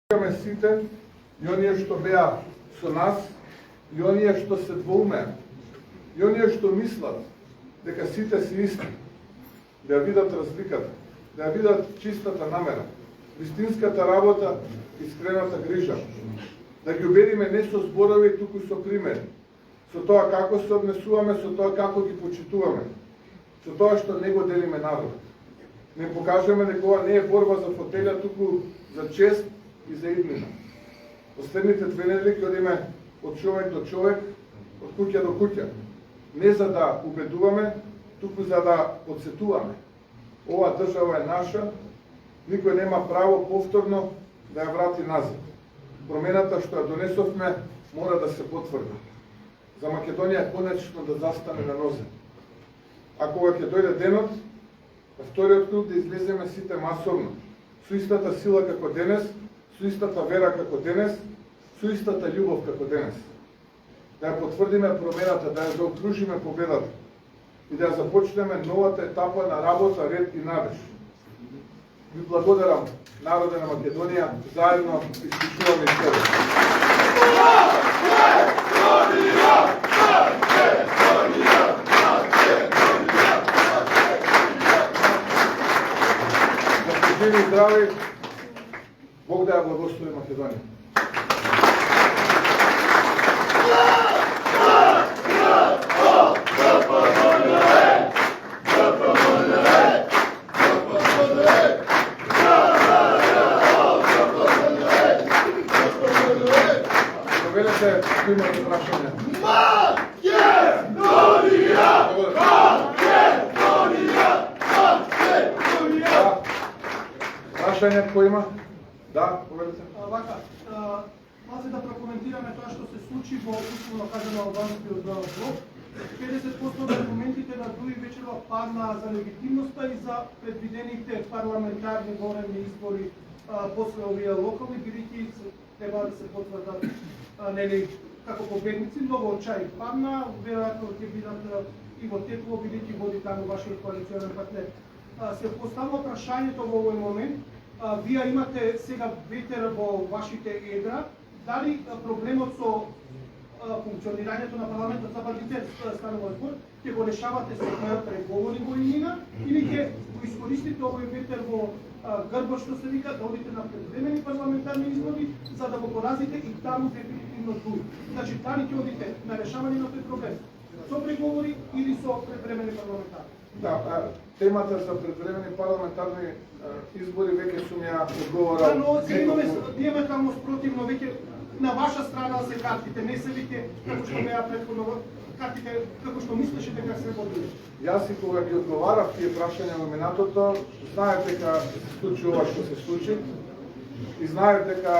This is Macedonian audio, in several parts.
Каме сите и оние што беа со нас, и оние што се двоумеа, и оние што мислат дека сите се исти, да ја видат разликата, да ја видат чистата намера, вистинската работа, искрената грижа, да ги убедиме не со зборови, туку со примери, со тоа како се однесуваме, со тоа како ги почитуваме, со тоа што не го делиме народот. Не покажеме дека ова не е борба за фотелја, туку за чест и за иднина. Последните 2 недели ќе одиме од човек до човек, од куќа до куќа. Не за да убедуваме, туку за да подсетуваме. Ова држава е наша, никој нема право повторно да ја врати назад. Промената што ја донесовме мора да се потврди. За Македонија конечно да застане на нозе. А кога ќе дојде денот, на вториот круг да излеземе сите масовно, со истата сила како денес, со истата вера како денес, со истата љубов како денес. Да ја потврдиме промената, да ја заокружиме победата и да ја започнеме новата етапа на работа, ред и надеж. Ви благодарам, народе на Македонија, заедно исклучуваме и себе. Да сте живи и здрави, Бог да ја благослови Македонија. Повелете, ако имате прашања. Македонија! Македонија! Македонија! Прашање кој има? Да, повелете. Вака, малце да прокоментираме тоа што се случи во условно кажано албанскиот блок. 50% од аргументите на Дуи вечерва падна за легитимноста и за предвидените парламентарни големи избори после овие локални, бидејќи треба да се потврдат нели како победници. Многу очаи падна, веројатно ќе бидат и во Тетово, бидејќи води таму вашиот коалиционен партнер. Се поставува прашањето во овој момент. Вие имате сега ветер во вашите едра, дали проблемот со функционирањето на парламентот за бандитет станува збор, ќе го решавате со преговори во иднина или ќе го искористите овој ветер во грбот што се вика, да одите на предвремени парламентарни избори, за да го поразите и таму дефинитивно Дуи. Значи, дали ќе одите на решавање на тој проблем со преговори или со предвремени парламентарни? Да, темата за предвремени парламентарни избори веќе сум ја одговора. Но се имаме диаметрално спротивно веќе на ваша страна се картите, не се веќе како што беа претходно картите како што мислеше дека се водили. Јас и кога ги одговарав тие прашања во минатото, знаев дека се случи ова што се случи и знаев дека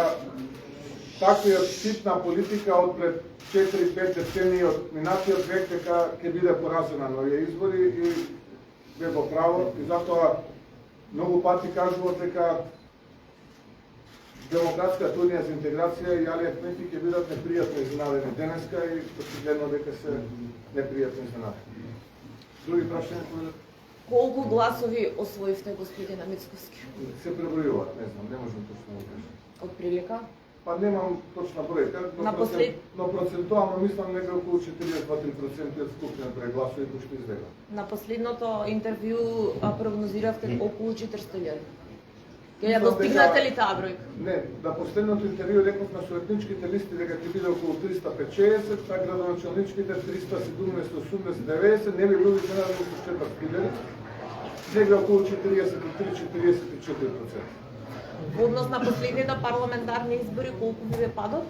таквиот тип на политика од пред 4-5 децении од минатиот век дека ќе биде поразена на овие избори и бе во право и затоа многу пати кажуват дека Демократската унија за интеграција и Алија Ахмети ќе бидат непријатно изненадени денеска и очигледно дека се непријатно изненадени. Други прашања? Колку гласови освоивте, господин Мицковски? Се пребројуваат, не знам, не можам точно да кажам. Од прилика? Па немам точна бројка, но процентуално мислам дека околу 42-3% од вкупниот број гласови кои што излега. На последното интервју прогнозиравте околу 400.000. Ќе ја достигнете ли таа бројка? Не, на последното интервју рековме со етничките листи дека ќе биде околу 350, а градоначалничките 370, 80, 90, нели луѓе се надеваме со 4.000, негде околу 43-44%. Во однос на последните парламентарни избори, колку биде падот?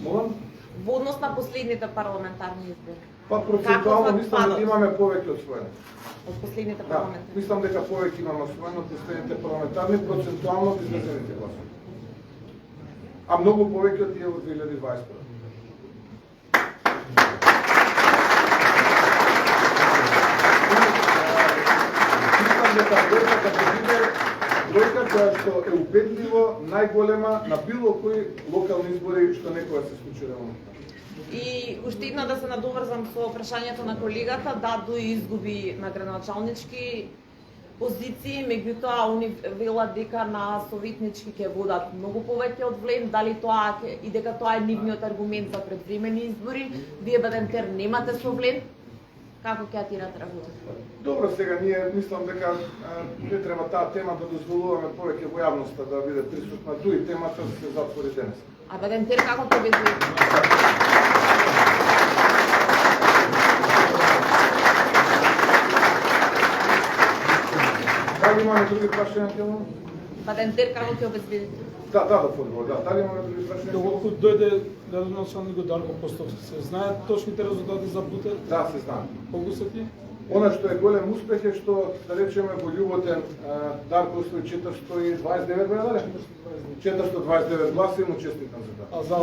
Молам? Во однос на последните парламентарни избори. Па процентуално мислам дека имаме повеќе освоено. Од последните Да, парламентарни. мислам дека повеќе имаме освоено од последните парламентарни процентуално од излезените гласови. А многу повеќе од тие во 2021. Дека бројката ќе биде бројка која што е убедливо најголема на било кои локални избори што некога се случиле во моментот. И уште една да се надоврзам со прашањето на колегата, да, Дуи изгуби на градоначалнички, позиции, меѓутоа они велат дека на советнички ќе водат многу повеќе од Влен, дали тоа и дека тоа е нивниот аргумент за предвремени избори, вие Бадентер немате со Влен, како ќе атирате работата? Добро, сега ние мислам дека не треба таа тема да дозволуваме повеќе во јавноста да биде присутна, туи темата се затвори денес. А Бадентер како ќе обезбеди? Дали имаме други прашања ќе имаме? Бадентер како ќе обезбедите? Да, одговор, да. Дали имаме други прашања? Доколку дојде градоначалникот Дарко Постов, се знаат точните резултати за Бутер? Да, се знае. Колку се ти? Она што е голем успех е што, да речеме, во Љуботен Дарко освои 429 броја, 429 гласа и му честитам за тоа. А за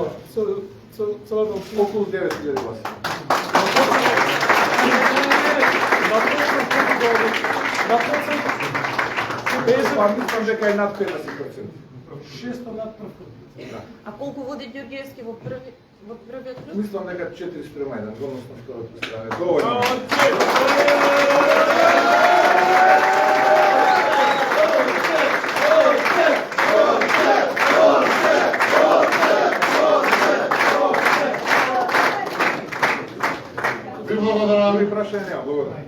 целата општина? Околу 9000 гласа. Па мислам дека е над 50%. 600 над прв. А колку води Ѓорѓевски во првиот круг? Мислам дека 4:1, односно втората страна. Доволно. Ви благодарам. Други прашања нема, благодарам.